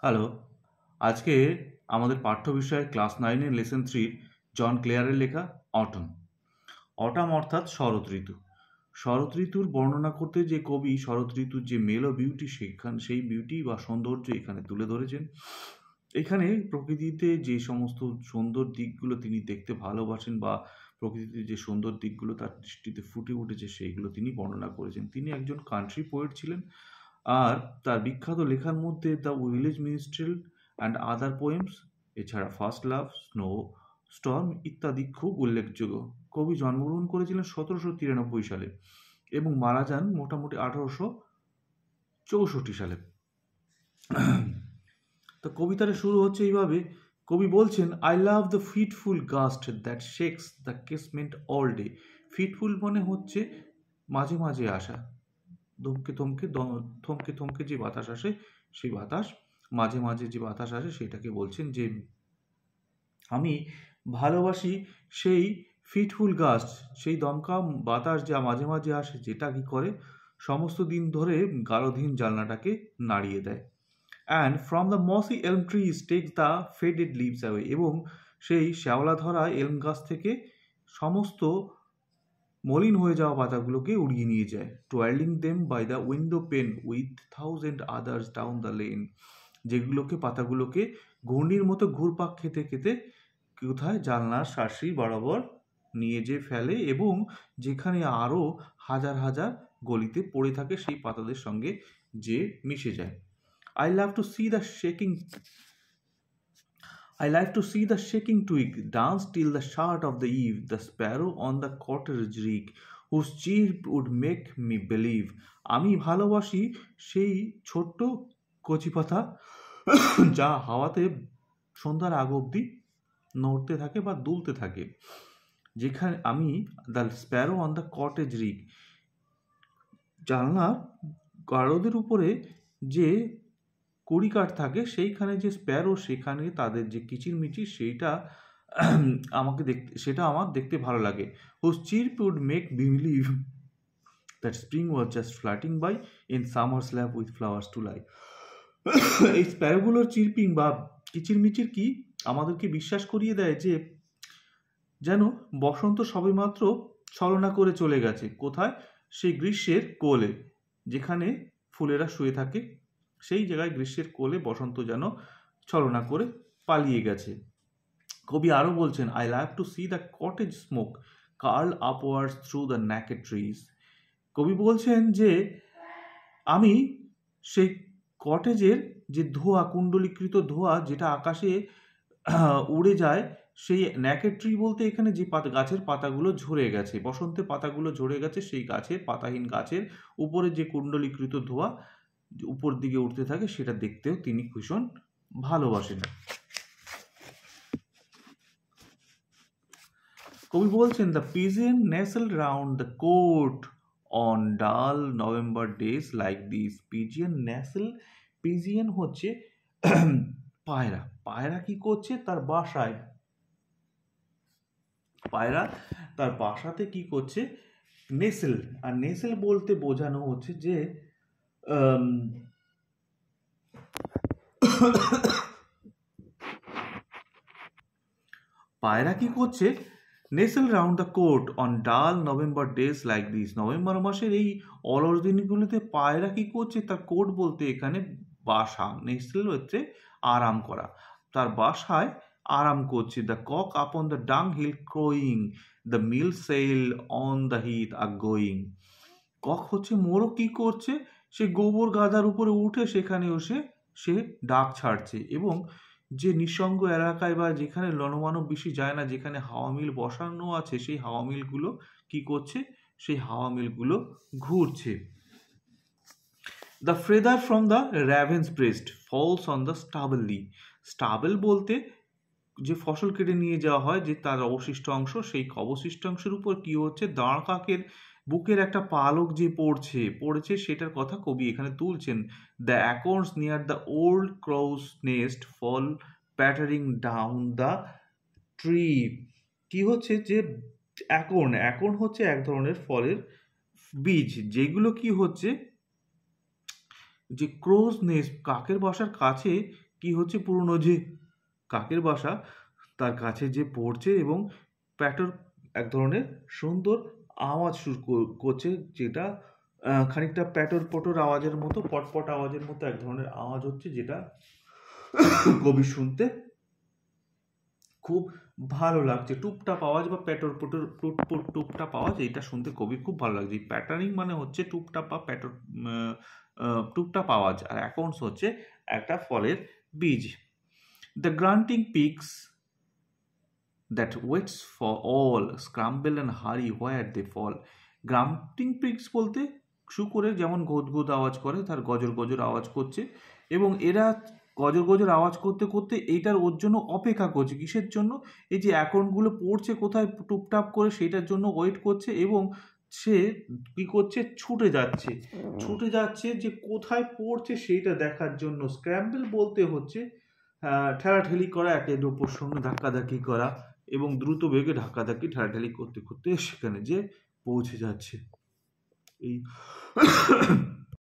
Hello, আজকে আমাদের পাঠ্য বিষয় ক্লাস 9-এর লেসন 3 জন ক্লেয়ারের লেখা অটম। অটাম অর্থাৎ শরৎ ঋতু। শরৎ ঋতুর বর্ণনা করতে যে কবি শরৎ ঋতুর যে মেলো বিউটি সেই বিউটি বা সৌন্দর্য এখানে তুলে ধরেছেন। এখানে প্রকৃতিতে যে সমস্ত সুন্দর দিকগুলো তিনি দেখতে ভালোবাসেন বা প্রকৃতিতে যে সুন্দর দিকগুলো তার দৃষ্টিতে ফুটে উঠেছে সেইগুলো তিনি বর্ণনা করেছেন। তিনি একজন কান্ট্রি পোয়েট ছিলেন। আর তার বিখ্যাত লেখার মধ্যে the village minstrel and other poems, এছাড়া ফার্স্ট লাভ, স্নো স্টর্ম ইত্যাদি খুব উল্লেখযোগ্য। কবি জন্মগ্রহণ করেছিলেন 1793 সালে এবং মারা যান মোটামুটি 1864 সালে। তো কবিতাটা শুরু হচ্ছে এইভাবে। কবি বলছেন, I love the fitful gust that shakes the casement all day. Fitful মানে হচ্ছে মাঝে মাঝে আসা, থমকে থমকে থমকে থমকে যে বাতাস আসে সেই বাতাস, মাঝে মাঝে যে বাতাস আসে সেটাকে বলছেন যে আমি ভালোবাসি সেই ফিটফুল গাস্ট, সেই দমকা বাতাস যা মাঝে মাঝে আসে, যেটা কি করে সমস্ত দিন ধরে গারোধীন জানলাটাকে নাড়িয়ে দেয়। And from the mossy elm trees takes the faded leaves away, এবং সেই শ্যাওলা ধরা এলম গাছ থেকে সমস্ত মলিন হয়ে যাওয়া পাতাগুলোকে উড়িয়ে নিয়ে যায়। Twirling them by the window pane with thousand others down the lane, যেগুলোকে পাতাগুলোকে ঘূর্ণির মতো ঘুরপাক খেতে খেতে কোথায় জানলার শাঁসি বরাবর নিয়ে যেয়ে ফেলে এবং যেখানে আরও হাজার হাজার গলিতে পড়ে থাকে সেই পাতাদের সঙ্গে যে মিশে যায়। I love to see the shaking I like to see the shaking twig dance till the shout of the eve, the sparrow on the cottage reek, whose chirp would make me believe. আমি ভালোবাসি সেই ছোট্ট কচি পাতা যা হাওয়াতে সন্ধ্যার আগ অবধি নড়তে থাকে বা দুলতে থাকে, যেখানে আমি the sparrow on the cottage rick, জানলার গারদের উপরে যে কড়িকাঠ থাকে সেইখানে যে স্প্যারো, সেখানে তাদের যে কিচিরমিচির সেইটা সেটা আমার দেখতে ভালো লাগে। Whose chirp would make believe that spring was just flirting by in summer slab with flowers to lie. এই স্প্যারোগুলোর চিরপিং বা কিচিরমিচির কি আমাদেরকে বিশ্বাস করিয়ে দেয় যে যেন বসন্ত সবেমাত্র ছলনা করে চলে গেছে। কোথায়? সেই গ্রীষ্মের কোলে, যেখানে ফুলেরা শুয়ে থাকে, সেই জায়গায় গ্রীষ্মের কোলে বসন্ত যেন ছলনা করে পালিয়ে গেছে। কবি আরও বলছেন, I love to see the cottage smoke curl upwards through the naked trees. কবি বলছেন যে আমি সেই কটেজের যে ধোঁয়া, কুণ্ডলীকৃত ধোঁয়া যেটা আকাশে উড়ে যায়, সেই ন্যাকেড ট্রি বলতে এখানে যে গাছের পাতাগুলো ঝরে গেছে, বসন্তে পাতাগুলো ঝরে গেছে, সেই গাছের পাতাহীন গাছের উপরে যে কুণ্ডলীকৃত ধোঁয়া উপর দিকে উঠতে থাকে, সেটা দেখতেও তিনি ভীষণ ভালোবাসেন। কবি বলছেন, the pigeon nestled round the cote on dull November days like this. Pigeon হচ্ছে পায়রা। পায়রা কি করছে? তার বাসায়, পায়রা তার বাসাতে কি করছে? নেসেল। আর নেসেল বলতে বোঝানো হচ্ছে যে পায়রা কি করছে? Nestle round the cote on dull November days like this. November মাসের এই অলস দিনগুলিতে পায়রা কি করছে? তার কোট বলতে এখানে বাসা, নেসেল হচ্ছে আরাম করা, তার বাসায় আরাম করছে। The cock upon the dunghill crowing, the mill sails on the heath a going. Cock হচ্ছে মোরগ, কি করছে? সে গোবর গাদার উপরে উঠে সেখানে সে ডাক ছাড়ছে, এবং যে নিঃসঙ্গ এলাকায় বা যেখানে জনমানব বেশি যায় না, যেখানে হাওয়া মিল বসানো আছে, সেই হাওয়া মিলগুলো কি করছে? সেই হাওয়া মিলগুলো ঘুরছে। The feather from the raven's breast falls on the stubble lea. Stubble বলতে যে ফসল কেটে নিয়ে যাওয়া হয়, যে তার অবশিষ্ট অংশ, সেই অবশিষ্ট অংশের উপর কি হচ্ছে? দাঁড় কাকের বুকের একটা পালক যে পড়েছে সেটার কথা কবি এখানে তুলছেন। The acorns near the old crow's nest fall pattering down the tree. কি হচ্ছে? যে অ্যাকর্ন হচ্ছে এক ধরনের ফলের বীজ, যেগুলো কি হচ্ছে? যে ক্রোজ নেস্ট, কাকের বাসার কাছে কি হচ্ছে, পুরনো যে কাকের বাসা তার কাছে যে পড়ছে এবং প্যাটর এক ধরনের সুন্দর আওয়াজ শুরু করছে, যেটা খানিকটা প্যাটর পটর আওয়াজের মতো, পটপট আওয়াজের মতো এক ধরনের আওয়াজ হচ্ছে, যেটা কবি শুনতে খুব ভালো লাগছে। টুপটাপ আওয়াজ বা প্যাটর পটর টুটপুট টুপটাপ আওয়াজ, এইটা শুনতে কবির খুব ভালো লাগছে। প্যাটার্নিং মানে হচ্ছে টুপটাপ বা প্যাটর টুপটাপ আওয়াজ, আর অ্যাকাউন্টস হচ্ছে একটা ফলের বীজ। The granting pigs that waits for all scramble and hurry where they fall. Granting pigs বলতে শুকরের যেমন গোদ আওয়াজ করে, তার গজর গজর আওয়াজ করছে, এবং এরা গজর গজর আওয়াজ করতে করতে এইটার ওর জন্য অপেক্ষা করছে। কিসের জন্য? এই যে অ্যাকাউন্টগুলো পড়ছে কোথায় টুপটাপ করে, সেইটার জন্য ওয়েট করছে, এবং সে কি করছে, ছুটে যাচ্ছে যে কোথায় পড়ছে সেইটা দেখার জন্য। স্ক্র্যাম্বল বলতে হচ্ছে ঠেলাঠেলি করা, একের ওপর সঙ্গে ধাক্কাধাক্কি করা, এবং দ্রুত বেগে ধাক্কাধাক্কি ঠেলাঠেলি করতে করতে সেখানে যে পৌঁছে যাচ্ছে। এই